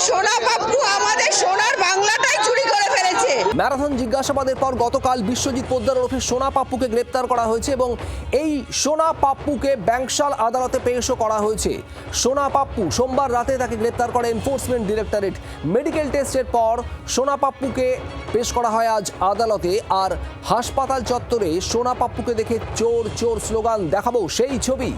সোনা পাপ্পু আমাদের সোনার বাংলাটাই চুরি করে ফেলেছে। ম্যারাথন জিজ্ঞাসাবাদের পর গতকাল বিশ্বজিৎ পোদ্দার ওরফে সোনা পাপ্পুকে গ্রেপ্তার করা হয়েছে এবং এই সোনা পাপ্পুকে ব্যাংকশাল আদালতে পেশও করা হয়েছে। সোনা পাপ্পু সোমবার রাতে তাকে গ্রেপ্তার করে এনফোর্সমেন্ট ডিরেক্টরেট। মেডিকেল টেস্টের পর সোনা পাপ্পুকে পেশ করা হয় আজ আদালতে। আর হাসপাতাল চত্বরে সোনা পাপ্পুকে দেখে চোর চোর স্লোগান দেখাবো সেই ছবি।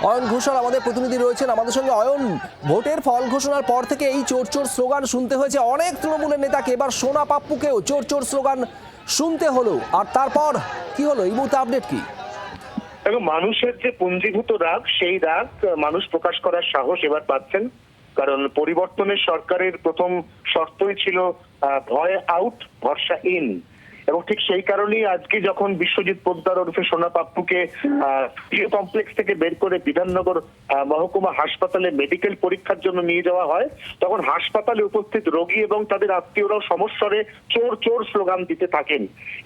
অয়ন ঘোষাল আমাদের প্রতিনিধি রয়েছেন আমাদের সঙ্গে। অয়ন, ভোটের ফল ঘোষণার পর থেকে এই চোর চোর স্লোগান শুনতে হয়েছে অনেক তৃণমূলের নেতাকে, এবার সোনা পাপ্পুকেও চোর চোর স্লোগান শুনতে হলো। আর তারপর কি হলো, এই মুহূর্তে আপডেট কি? এবং মানুষের যে পুঞ্জীভূত রাগ, সেই রাগ মানুষ প্রকাশ করার সাহস এবার পাচ্ছেন। কারণ পরিবর্তনের সরকারের প্রথম শর্তই ছিল ভয় আউট ভরসা ইন। এবং ঠিক সেই কারণেই আজকে যখন বিশ্বজিৎ পোদ্দার ওরফে সোনা পাপ্পুকে কমপ্লেক্স থেকে বের করে বিধাননগর মহকুমা হাসপাতালে মেডিকেল পরীক্ষার জন্য নিয়ে যাওয়া হয়, তখন হাসপাতালে উপস্থিত রোগী এবং তাদের আত্মীয়রাও সমস্বরে চোর চোর স্লোগান দিতে থাকেন।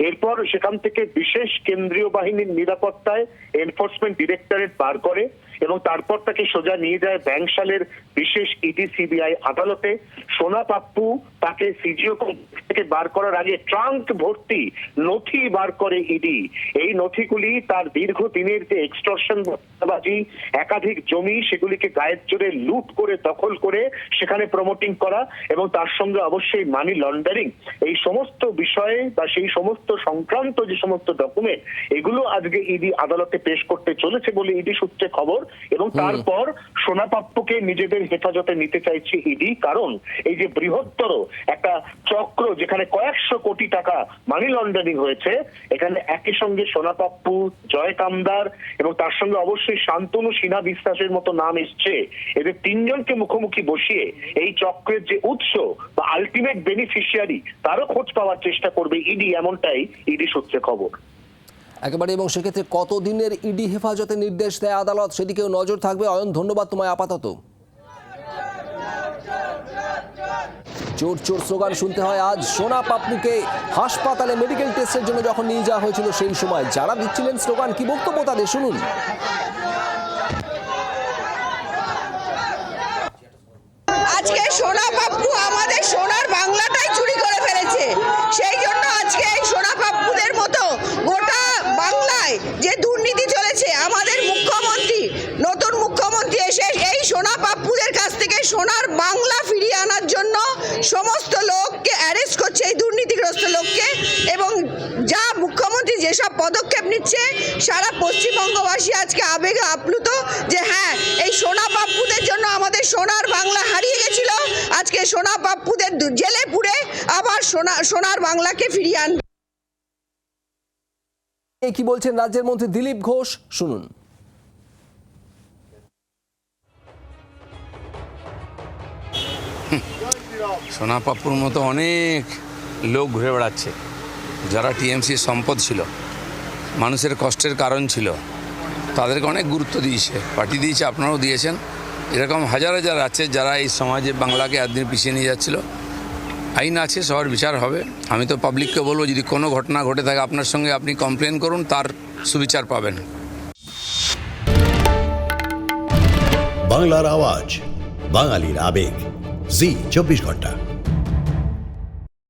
এরপর সেখান থেকে বিশেষ কেন্দ্রীয় বাহিনীর নিরাপত্তায় এনফোর্সমেন্ট ডিরেক্টরেট বার করে এবং তারপর তাকে সোজা নিয়ে যায় ব্যাংকশালের বিশেষ ইডি সিবিআই আদালতে। সোনা পাপ্পু তাকে সিজিও থেকে বার করার আগে ট্রাঙ্ক ভর্তি নথি বার করে ইডি। এই নথিগুলি তার দীর্ঘদিনের যে এক্সটর্শন বাজি, একাধিক জমি, সেগুলিকে গায়ের জোরে লুট করে দখল করে সেখানে প্রমোটিং করা এবং তার সঙ্গে অবশ্যই মানি লন্ডারিং, এই সমস্ত বিষয়ে বা সেই সমস্ত সংক্রান্ত যে সমস্ত ডকুমেন্ট, এগুলো আজকে ইডি আদালতে পেশ করতে চলেছে বলে ইডি সূত্রে খবর। এবং তারপর সোনা পাপ্পুকে নিজেদের হেফাজতে নিতে চাইছে ইডি, কারণ এই যে বৃহত্তর একটা চক্র যেখানে কয়েকশো কোটি টাকা মানি লন্ডারিং হয়েছে, এখানে একই সঙ্গে সোনা পাপ্পু, জয় কামদার এবং তার সঙ্গে অবশ্যই শান্তনু সিনহা বিশ্বাসের মতো নাম এসছে। এদের তিনজনকে মুখোমুখি বসিয়ে এই চক্রের যে উৎস বা আলটিমেট বেনিফিশিয়ারি তারও খোঁজ পাওয়ার চেষ্টা করবে ইডি, এমনটাই ইডি সূত্রে খবর। একেবারে, এবং সেক্ষেত্রে কতদিনের ইডি হেফাজতে নির্দেশ দেয় আদালত, সেদিকেও নজর থাকবে। অয়ন, ধন্যবাদ তোমায় আপাতত। চোর চোর স্লোগান শুনতে হয় আজ সোনা পাপ্পুকে হাসপাতালে মেডিকেল টেস্টের জন্য যখন নিয়ে যাওয়া হয়েছিল, সেই সময় যারা দিচ্ছিলেন স্লোগান, কি বক্তব্য তাদের শুনুন। আজকে সোনা পাপ্পু আমাদের সোনার বাংলাটাই চুরি করে ফেলেছে। সেই জন্য আজকে এই সোনা পাপ্পুদের মতো গোটা বাংলায় যে দুর্নীতি চলেছে, আমাদের মুখ্যমন্ত্রী, নতুন মুখ্যমন্ত্রী এসে এই সোনা পাপ্পুদের কাছ থেকে সোনার বাংলা ফিরিয়ে আনার জন্য সমস্ত লোককে অ্যারেস্ট করছে, এই দুর্নীতিগ্রস্ত লোককে। এবং যা মুখ্যমন্ত্রী যেসব পদক্ষেপ নিচ্ছে, সারা পশ্চিমবঙ্গবাসী আজকে আবেগে আপ্লুত যে হ্যাঁ, এই সোনা পাপ্পুদের জন্য আমাদের সোনার বাংলা হারিয়ে গেছিল, আজকে সোনা পাপ্পুদের জেলে পুরে আবার সোনার বাংলাকে ফিরিয়ে আনবে। কি বলছেন রাজ্যের মন্ত্রী দিলীপ ঘোষ, শুনুন। সোনা পাপ্পুর মতো অনেক লোক ঘুরে বেড়াচ্ছে, যারা টিএমসির সম্পদ ছিল, মানুষের কষ্টের কারণ ছিল, তাদেরকে অনেক গুরুত্ব দিয়েছে, পার্টি দিয়েছে, আপনারাও দিয়েছেন। এরকম হাজার হাজার আছে যারা এই সমাজে বাংলাকে একদিন পিছিয়ে নিয়ে যাচ্ছিল। আইন আছে, সবার বিচার হবে। আমি তো পাবলিককে বলবো, যদি কোনো ঘটনা ঘটে থাকে আপনার সঙ্গে, আপনি কমপ্লেন করুন, তার সুবিচার পাবেন। বাংলার আওয়াজ, বাঙালির আবেগ, জি 24 ঘন্টা।